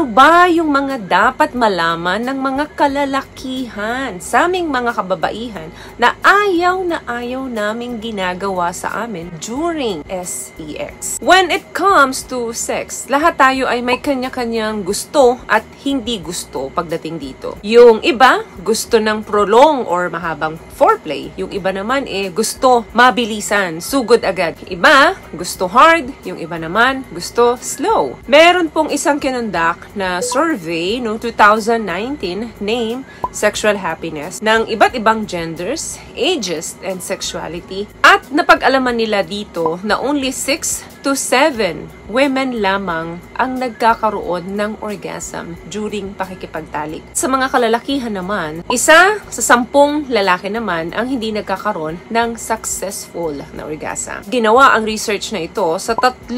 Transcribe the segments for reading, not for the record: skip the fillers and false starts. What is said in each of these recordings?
ba yung mga dapat malaman ng mga kalalakihan sa aming mga kababaihan na ayaw naming ginagawa sa amin during SEX? When it comes to sex, lahat tayo ay may kanya-kanyang gusto at hindi gusto pagdating dito. Yung iba, gusto ng prolong or mahabang foreplay. Yung iba naman gusto mabilisan, sugod agad. Iba, gusto hard. Yung iba naman, gusto slow. Meron pong isang kinundak na survey noong 2019 named Sexual Happiness ng iba't ibang genders, ages, and sexuality. At napag-alaman nila dito na only 6 to 7 women lamang ang nagkakaroon ng orgasm during pakikipagtalik. Sa mga kalalakihan naman, 1 sa 10 lalaki naman ang hindi nagkakaroon ng successful na orgasm. Ginawa ang research na ito sa 3,000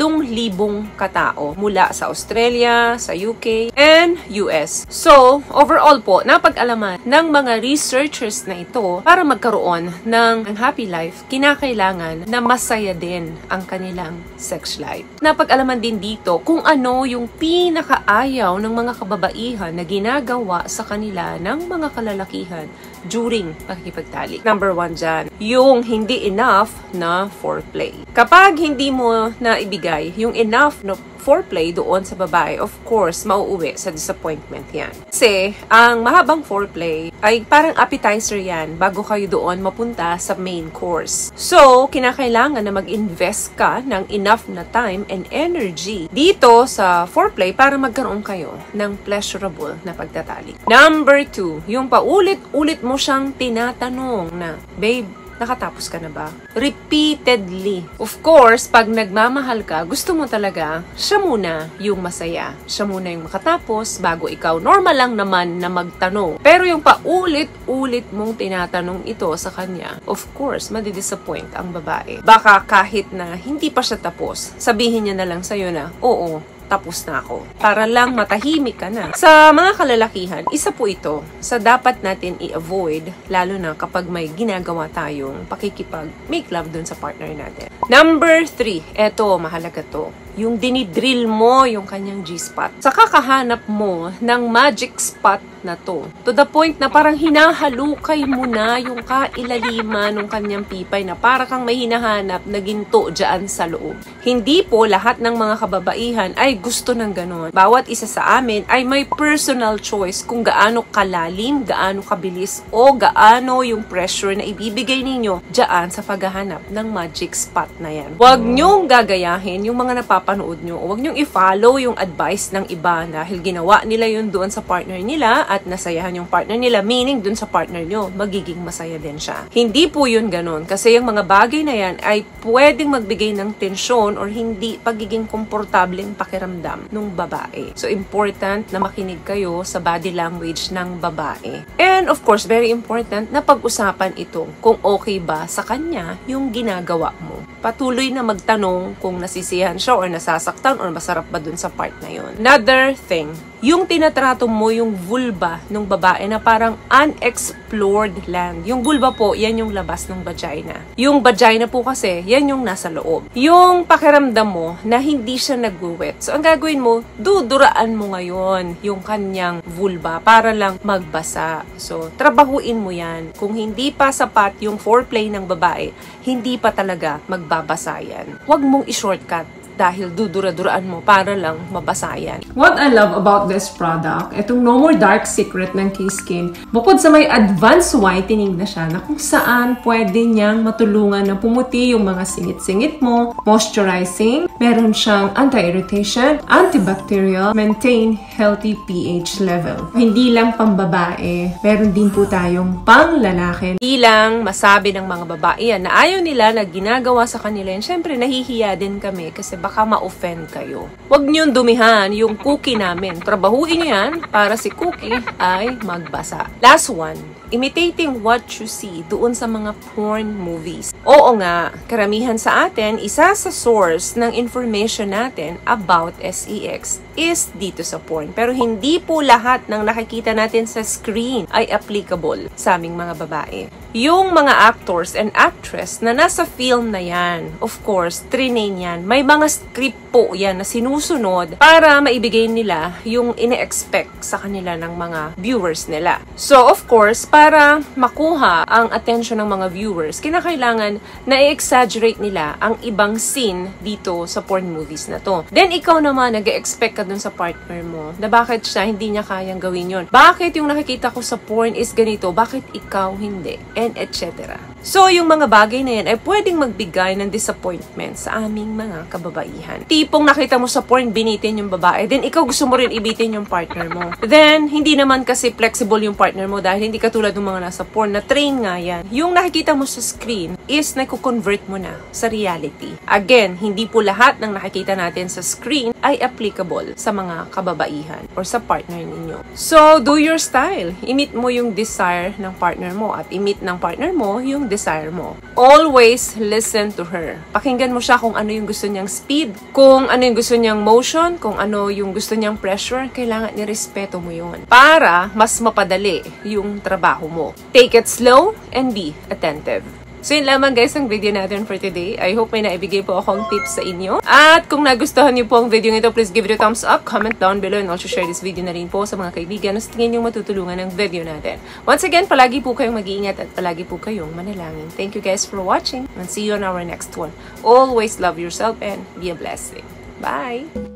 katao mula sa Australia, sa UK, and US. So, overall po, napag-alaman ng mga researchers na ito para magkaroon ng happy life, kinakailangan na masaya din ang kanilang sex life. Napag-alaman din dito kung ano yung pinakaayaw ng mga kababaihan na ginagawa sa kanila ng mga kalalakihan during pakikipagtalik. Number 1 dyan, yung hindi enough na foreplay. Kapag hindi mo na ibigay yung enough na foreplay doon sa babae, of course, mauuwi sa disappointment yan. Kasi, ang mahabang foreplay ay parang appetizer yan bago kayo doon mapunta sa main course. So, kinakailangan na mag-invest ka ng enough na time and energy dito sa foreplay para magkaroon kayo ng pleasurable na pagtatalik. Number 2, yung paulit-ulit mo siyang tinatanong na, babe, nakatapos ka na ba? Repeatedly. Of course, pag nagmamahal ka, gusto mo talaga siya muna yung masaya. Siya muna yung makatapos bago ikaw. Normal lang naman na magtanong. Pero yung paulit-ulit mong tinatanong ito sa kanya, of course, madidisappoint ang babae. Baka kahit na hindi pa siya tapos, sabihin niya na lang sa'yo na, oo, tapos na ako. Para lang matahimik ka na. Sa mga kalalakihan, isa po ito sa dapat natin i-avoid, lalo na kapag may ginagawa tayong pakikipag-make love dun sa partner natin. Number 3, eto, mahalaga to. Yung dinidrill mo yung kanyang G-spot. Sa kakahanap mo ng magic spot na to. To the point na parang hinahalukay mo na yung kailaliman ng kanyang pipay na para kang may hinahanap na ginto dyan sa loob. Hindi po lahat ng mga kababaihan ay gusto ng ganon. Bawat isa sa amin ay may personal choice kung gaano kalalim, gaano kabilis, o gaano yung pressure na ibibigay ninyo dyan sa paghahanap ng magic spot na yan. Huwag nyong gagayahin yung mga napapanood nyo. Huwag nyong i-follow yung advice ng iba dahil ginawa nila yun doon sa partner nila at nasayahan yung partner nila, meaning dun sa partner nyo, magiging masaya din siya. Hindi po yun ganon. Kasi yung mga bagay na yan ay pwedeng magbigay ng tensyon or hindi pagiging komportableng pakiramdam ng babae. So, important na makinig kayo sa body language ng babae. And of course, very important na pag-usapan ito kung okay ba sa kanya yung ginagawa mo. Patuloy na magtanong kung nasisiyahan siya or nasasaktan or masarap ba dun sa part na yun. Another thing, yung tinatrato mo yung vulva ng babae na parang unexplored land. Yung vulva po, yan yung labas ng vagina. Yung vagina po kasi, yan yung nasa loob. Yung pakiramdam mo na hindi siya nag-wet. So, ang gagawin mo, duduraan mo ngayon yung kanyang vulva para lang magbasa. So, trabahuin mo yan. Kung hindi pa sapat yung foreplay ng babae, hindi pa talaga magbabasa yan. Huwag mong i-shortcut dahil dudura-duraan mo para lang mabasayan. What I love about this product, itong No More Dark Secret ng K-Skin, bukod sa may advanced whitening na siya na kung saan pwede niyang matulungan na pumuti yung mga singit-singit mo, moisturizing, meron siyang anti-irritation, antibacterial, maintain healthy pH level. Hindi lang pambabae, meron din po tayong pang-lalaki. Hindi lang masabi ng mga babae yan na ayaw nila na ginagawa sa kanila yan. Siyempre, nahihiya din kami kasi baka ma-offend kayo. Huwag niyong dumihan yung cookie namin. Trabahuin niyo yan para si cookie ay magbasa. Last one, imitating what you see doon sa mga porn movies. Oo nga, karamihan sa atin, isa sa source ng information natin about SEX is dito sa porn. Pero hindi po lahat ng nakikita natin sa screen ay applicable sa aming mga babae. Yung mga actors and actress na nasa film na yan, of course, trinain yan. May mga script po yan na sinusunod para maibigay nila yung ine-expect sa kanila ng mga viewers nila. So, of course, para makuha ang attention ng mga viewers, kinakailangan na i-exaggerate nila ang ibang scene dito sa porn movies na to. Then, ikaw naman, nag-expect ka dun sa partner mo na bakit siya hindi niya kayang gawin yun. Bakit yung nakikita ko sa porn is ganito? Bakit ikaw hindi? And etc. So, yung mga bagay na yan ay pwedeng magbigay ng disappointment sa aming mga kababaihan. Tipong nakita mo sa porn, binitin yung babae, then ikaw gusto mo rin ibitin yung partner mo. Then, hindi naman kasi flexible yung partner mo dahil hindi katulad ng mga nasa porn na train nga yan. Yung nakikita mo sa screen is nakukonvert mo na sa reality. Again, hindi po lahat ng nakikita natin sa screen ay applicable sa mga kababaihan or sa partner ninyo. So, do your style. I-meet mo yung desire ng partner mo at i-meet ng partner mo yung desire mo. Always listen to her. Pakinggan mo siya kung ano yung gusto niyang speed, kung ano yung gusto niyang motion, kung ano yung gusto niyang pressure, kailangan nirespeto mo yun para mas mapadali yung trabaho mo. Take it slow and be attentive. So yun lamang guys ang video natin for today. I hope may naibigay po akong tips sa inyo. At kung nagustuhan niyo po ang video nito, please give it a thumbs up, comment down below, and also share this video na rin po sa mga kaibigan na sa tingin yung matutulungan ng video natin. Once again, palagi po kayong mag-iingat at palagi po kayong manalangin. Thank you guys for watching and see you on our next one. Always love yourself and be a blessing. Bye!